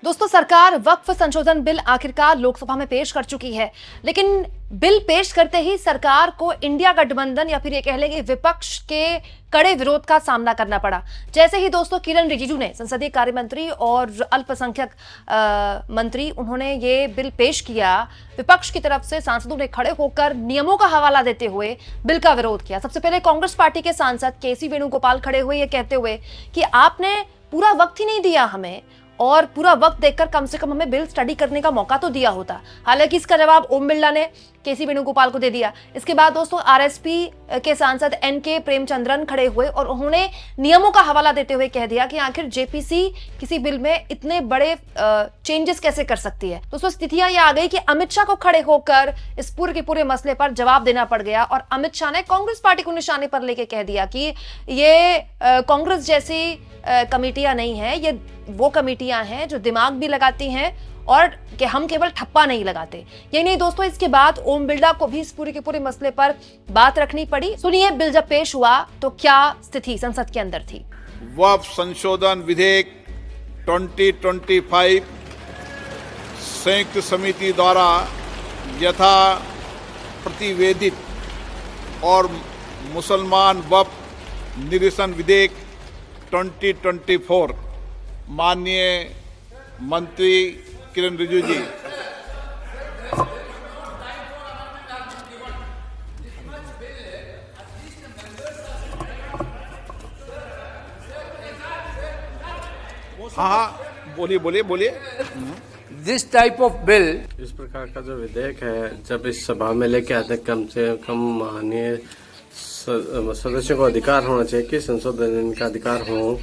दोस्तों, सरकार वक्फ संशोधन बिल आखिरकार लोकसभा में पेश कर चुकी है, लेकिन बिल पेश करते ही सरकार को इंडिया गठबंधन या फिर ये कह लें कि विपक्ष के कड़े विरोध का सामना करना पड़ा। जैसे ही दोस्तों किरण रिजिजू ने, संसदीय कार्य मंत्री और अल्पसंख्यक मंत्री, उन्होंने ये बिल पेश किया, विपक्ष की तरफ से सांसदों ने खड़े होकर नियमों का हवाला देते हुए बिल का विरोध किया। सबसे पहले कांग्रेस पार्टी के सांसद केसी वेणुगोपाल खड़े हुए ये कहते हुए कि आपने पूरा वक्त ही नहीं दिया हमें, और पूरा वक्त देखकर कम से कम हमें बिल स्टडी करने का मौका तो दिया होता। हालांकि इसका जवाब ओम बिरला ने केसी वेणुगोपाल को दे दिया। इसके बाद दोस्तों आरएसपी के सांसद एनके प्रेमचंद्रन खड़े हुए और उन्होंने नियमों का हवाला देते हुए कह दिया कि आखिर जेपीसी किसी बिल में इतने बड़े चेंजेस कैसे कर सकती है। दोस्तों स्थितियां ये आ गई कि अमित शाह को खड़े होकर इस पूरे के पूरे मसले पर जवाब देना पड़ गया, और अमित शाह ने कांग्रेस पार्टी को निशाने पर लेके कह दिया कि ये कांग्रेस जैसी कमेटियां नहीं है, ये वो कमेटियां हैं जो दिमाग भी लगाती हैं और कि हम केवल ठप्पा नहीं लगाते। यही नहीं दोस्तों, इसके बाद ओम बिरला को भी इस पूरे के पूरे मसले पर बात रखनी पड़ी। सुनिए, बिल जब पेश हुआ तो क्या स्थिति संसद के अंदर थी। वक्फ संशोधन विधेयक 2025 संयुक्त समिति द्वारा यथा प्रतिवेदित और मुसलमान वक्फ निरसन विधेयक 2024 माननीय मंत्री किरण रिजिजू जी, हाँ बोलिए। दिस टाइप ऑफ बिल, इस प्रकार का जो विधेयक है, जब इस सभा में लेके आते हैं, कम से कम माननीय सदस्यों को अधिकार होना चाहिए कि संशोधन का अधिकार हो।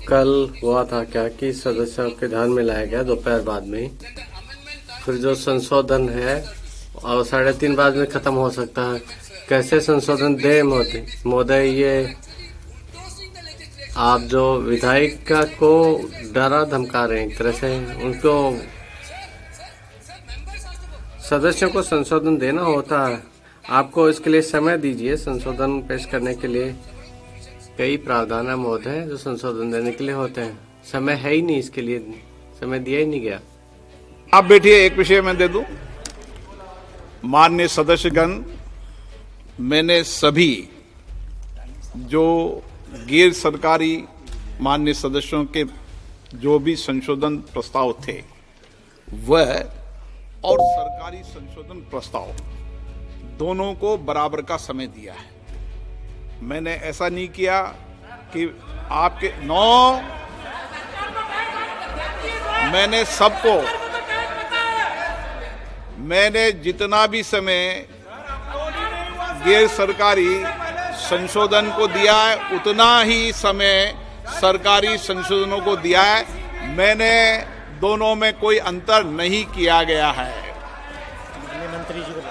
कल हुआ था क्या कि सदस्यों के ध्यान में लाया गया दोपहर बाद में, फिर जो संशोधन है और 3:30 बाद में खत्म हो सकता है। कैसे संशोधन दे महोदय, ये आप जो विधायक को डरा धमका रहे हैं एक तरह से, उनको सदस्यों को संशोधन देना होता है। आपको इसके लिए समय दीजिए, संशोधन पेश करने के लिए कई प्रावधान है महोदय जो संशोधन देने के लिए होते हैं। समय है ही नहीं, इसके लिए समय दिया ही नहीं गया। आप बैठिए, एक विषय मैं दे दूं। माननीय सदस्यगण, मैंने सभी जो गैर सरकारी माननीय सदस्यों के जो भी संशोधन प्रस्ताव थे वह और सरकारी संशोधन प्रस्ताव दोनों को बराबर का समय दिया है। मैंने ऐसा नहीं किया कि आपके मैंने जितना भी समय गैर सरकारी संशोधन को दिया है उतना ही समय सरकारी संशोधनों को दिया है। मैंने दोनों में कोई अंतर नहीं किया गया है। मंत्री जी को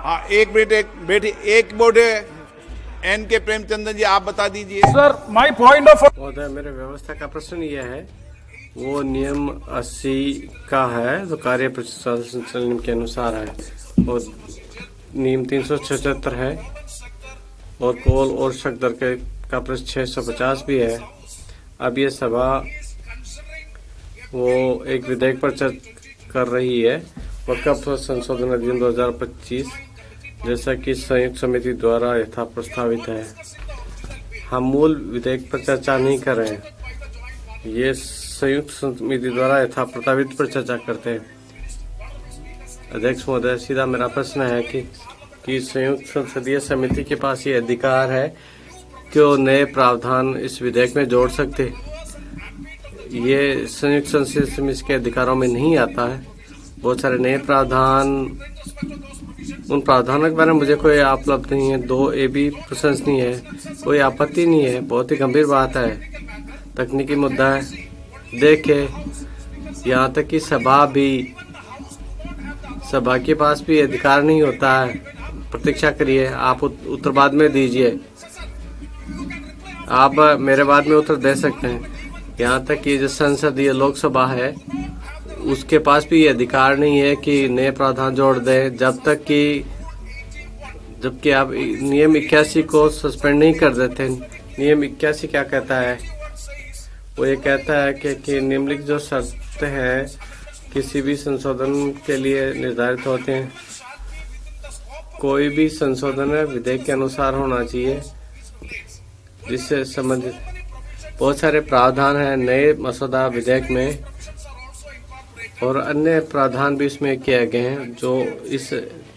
हाँ, एक मिनट एनके प्रेमचंद्रन जी, आप बता दीजिए। सर, माय पॉइंट ऑफ महोदय, मेरे व्यवस्था का प्रश्न यह है, वो नियम 80 का है जो कार्य संचालन नियम के अनुसार है, और नियम 376 है, और कॉल और शक दर का प्रश्न 650 भी है। अब ये सभा वो एक विधेयक पर चर्चा कर रही है, वक्फ संशोधन अधिनियम 2025, जैसा कि संयुक्त समिति द्वारा यथा प्रस्तावित है। हम मूल विधेयक पर चर्चा नहीं कर रहे हैं, ये संयुक्त समिति द्वारा यथा प्रस्तावित पर चर्चा करते हैं। अध्यक्ष महोदय, सीधा मेरा प्रश्न है कि संयुक्त संसदीय समिति के पास ये अधिकार है कि वो नए प्रावधान इस विधेयक में जोड़ सकते। ये संयुक्त संसदीय समिति के अधिकारों में नहीं आता है। बहुत सारे नए प्रावधान, उन प्रावधानों के बारे में मुझे कोई उपलब्ध नहीं है। 2A भी प्रशंसनीय है, कोई आपत्ति नहीं है, बहुत ही गंभीर बात है, तकनीकी मुद्दा है। देखे, यहाँ तक कि सभा के पास भी अधिकार नहीं होता है। प्रतीक्षा करिए, आप उत्तर बाद में दीजिए, आप मेरे बाद में उत्तर दे सकते हैं। यहाँ तक कि जो संसदीय लोकसभा है उसके पास भी ये अधिकार नहीं है कि नए प्रावधान जोड़ दे, जबकि आप नियम 81 को सस्पेंड नहीं कर देते, नियम 81 क्या कहता है? वो ये कहता है कि निम्नलिखित जो शर्तें हैं किसी भी संशोधन के लिए निर्धारित होते हैं। कोई भी संशोधन विधेयक के अनुसार होना चाहिए, जिससे संबंधित बहुत सारे प्रावधान हैं नए मसौदा विधेयक में, और अन्य प्रावधान भी इसमें किए गए हैं जो इस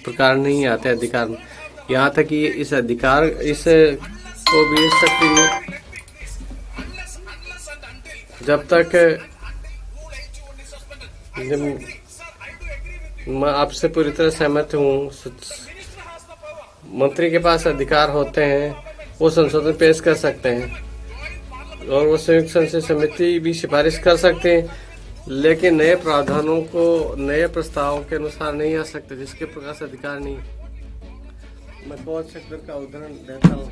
प्रकार नहीं आते अधिकार में। यहाँ तक कि इस अधिकार इस को भी शक्ति में जब तक मैं आपसे पूरी तरह सहमत हूँ, मंत्री के पास अधिकार होते हैं, वो संशोधन पेश कर सकते हैं और वो संयुक्त संसदीय समिति भी सिफारिश कर सकते हैं, लेकिन नए प्रावधानों को नए प्रस्तावों के अनुसार नहीं आ सकते, जिसके प्रकाश अधिकार नहीं। मैं कौन सेक्टर का उदाहरण देता हूँ।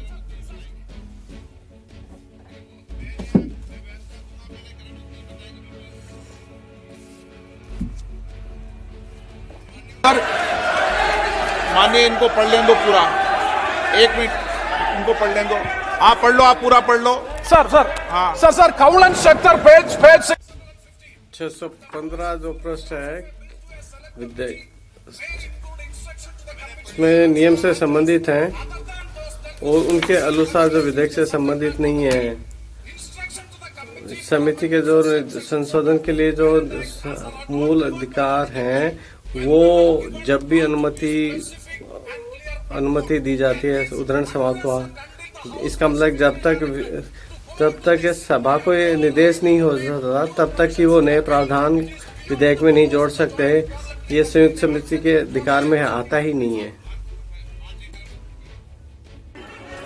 मानिए इनको पढ़ लें दो पूरा, 1 मिनट इनको पढ़ लें दो। हाँ पढ़ लो, आप पूरा पढ़ लो। सर हाँ। Sir cowl and sector page 615 जो प्रश्न है विधेयक उसमें नियम से संबंधित हैं और उनके अनुसार जो विधेयक से संबंधित नहीं है, समिति के जो संशोधन के लिए जो मूल अधिकार हैं वो जब भी अनुमति दी जाती है, उदाहरण समाप्त हुआ। इसका मतलब जब तक सभा को ये निर्देश नहीं हो सकता तब तक कि वो नए प्रावधान विधेयक में नहीं जोड़ सकते। ये संयुक्त समिति के अधिकार में आता ही नहीं है।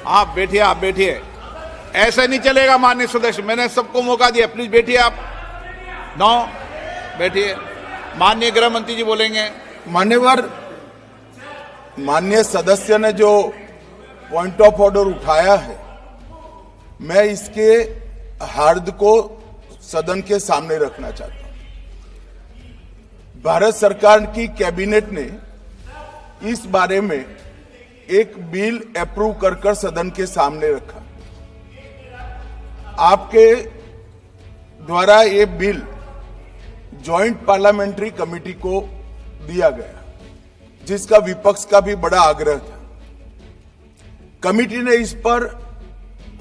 आप बैठिए, ऐसे नहीं चलेगा माननीय सदस्य, मैंने सबको मौका दिया, प्लीज बैठिए आप। बैठिए। माननीय गृह मंत्री जी बोलेंगे। माननीय सदस्य ने जो पॉइंट ऑफ ऑर्डर उठाया है, मैं इसके हार्द को सदन के सामने रखना चाहता हूं। भारत सरकार की कैबिनेट ने इस बारे में एक बिल अप्रूव कर सदन के सामने रखा। आपके द्वारा ये बिल जॉइंट पार्लियामेंट्री कमेटी को दिया गया, जिसका विपक्ष का भी बड़ा आग्रह था। कमेटी ने इस पर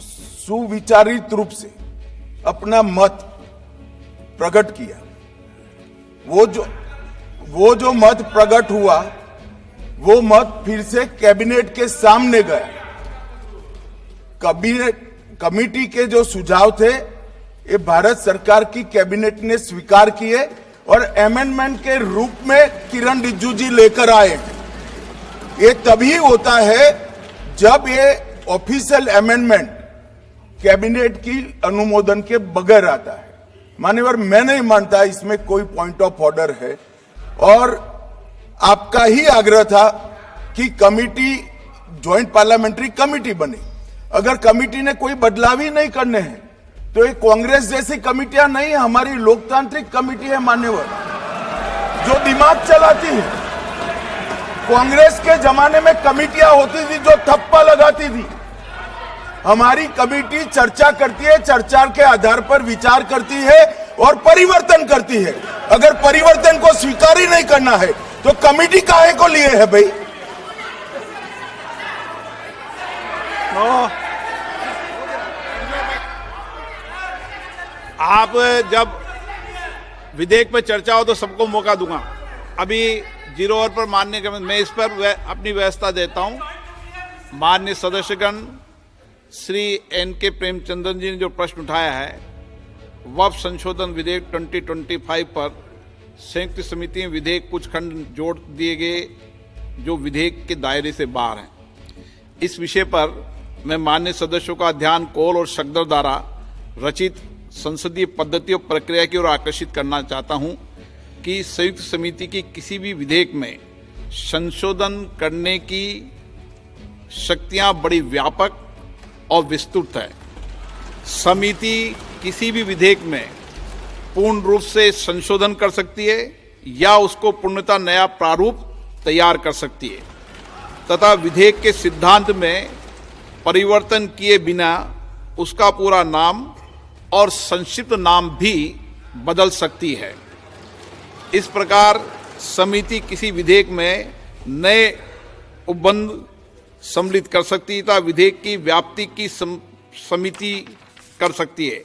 सुविचारित रूप से अपना मत प्रकट किया। वो जो मत प्रकट हुआ, वो मत फिर से कैबिनेट के सामने गया। कमेटी के जो सुझाव थे, ये भारत सरकार की कैबिनेट ने स्वीकार किए और अमेंडमेंट के रूप में किरण रिजिजू जी लेकर आए। ये तभी होता है जब ये ऑफिशियल अमेंडमेंट कैबिनेट की अनुमोदन के बगैर आता है। मान्यवर, मैं नहीं मानता इसमें कोई पॉइंट ऑफ ऑर्डर है, और आपका ही आग्रह था कि कमेटी ज्वाइंट पार्लियामेंट्री कमेटी बने। अगर कमेटी ने कोई बदलाव ही नहीं करने हैं तो ये कांग्रेस जैसी कमेटियां नहीं, हमारी लोकतांत्रिक कमेटी है मान्यवर, जो दिमाग चलाती है। कांग्रेस के जमाने में कमेटियां होती थी जो थप्पा लगाती थी। हमारी कमेटी चर्चा करती है, चर्चा के आधार पर विचार करती है और परिवर्तन करती है। अगर परिवर्तन को स्वीकार ही नहीं करना है तो कमेटी काहे को लिए है भाई? आप जब विधेयक पर चर्चा हो तो सबको मौका दूंगा। अभी 0 ओवर पर मानने के मैं इस पर अपनी व्यवस्था देता हूं। माननीय सदस्यगण श्री एन.के. प्रेमचंद्रन जी ने जो प्रश्न उठाया है, वक्फ संशोधन विधेयक 2025 पर संयुक्त समिति में विधेयक कुछ खंड जोड़ दिए गए जो विधेयक के दायरे से बाहर हैं। इस विषय पर मैं माननीय सदस्यों का ध्यान कौल और शब्दों द्वारा रचित संसदीय पद्धति और प्रक्रिया की ओर आकर्षित करना चाहता हूं कि संयुक्त समिति की किसी भी विधेयक में संशोधन करने की शक्तियां बड़ी व्यापक और विस्तृत है। समिति किसी भी विधेयक में पूर्ण रूप से संशोधन कर सकती है या उसको पूर्णतः नया प्रारूप तैयार कर सकती है तथा विधेयक के सिद्धांत में परिवर्तन किए बिना उसका पूरा नाम और संक्षिप्त नाम भी बदल सकती है। इस प्रकार समिति किसी विधेयक में नए उपबंध सम्मिलित कर सकती है तथा विधेयक की व्याप्ति की समिति कर सकती है।